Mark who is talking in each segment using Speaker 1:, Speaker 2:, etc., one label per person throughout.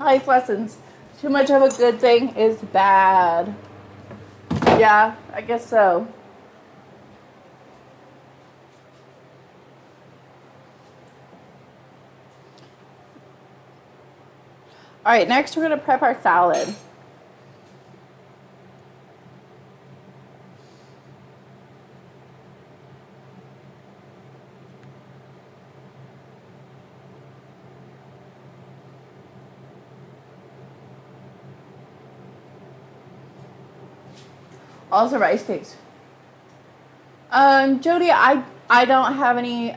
Speaker 1: Life lessons. Too much of a good thing is bad. Yeah, I guess so. All right, next we're going to prep our salad. Also rice cakes. Jody, I don't have any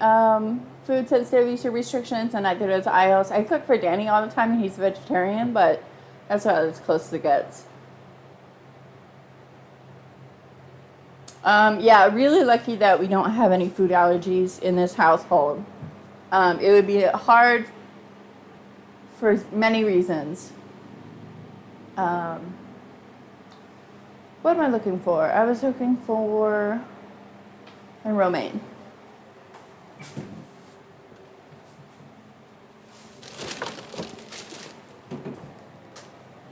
Speaker 1: food sensitivity restrictions, and neither does Ios. I cook for Danny all the time, and he's a vegetarian, but that's about as close as it gets. Yeah, really lucky that we don't have any food allergies in this household. It would be hard for many reasons. What am I looking for? I was looking for romaine.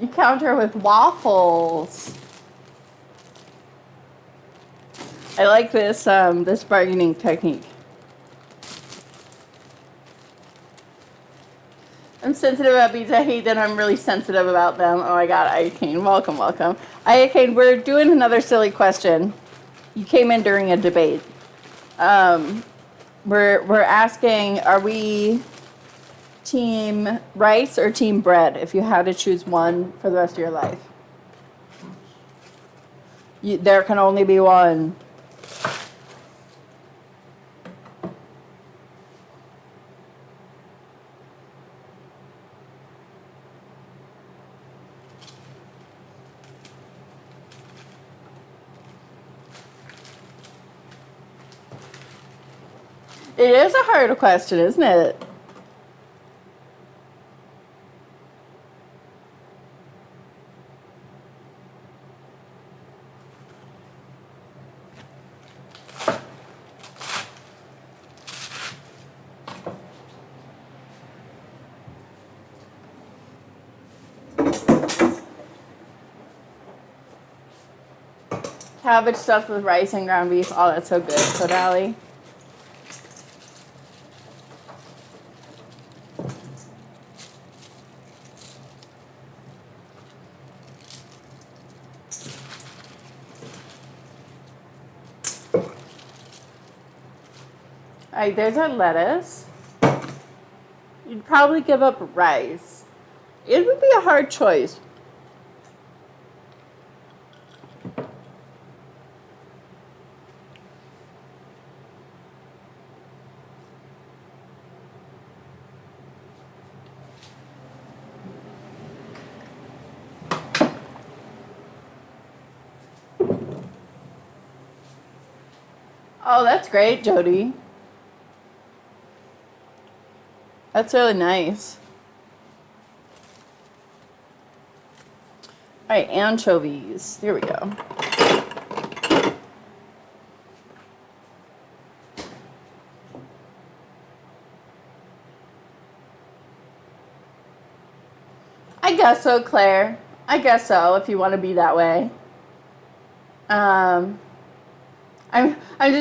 Speaker 1: You counter with waffles. I like this this bargaining technique. I'm sensitive about beets. I hate that I'm really sensitive about them. Oh my god, Ayakane, welcome, welcome. Ayakane, we're doing another silly question. You came in during a debate. We're asking, are we team rice or team bread if you had to choose one for the rest of your life? There can only be one. It is a hard question, isn't it? Cabbage stuffed with rice and ground beef. Oh, that's so good. So, Dally. Alright, there's our lettuce. You'd probably give up rice. It would be a hard choice. Oh, that's great, Jody. That's really nice. All right, anchovies. There we go. I guess so, Claire. I guess so, if you want to be that way. I'm just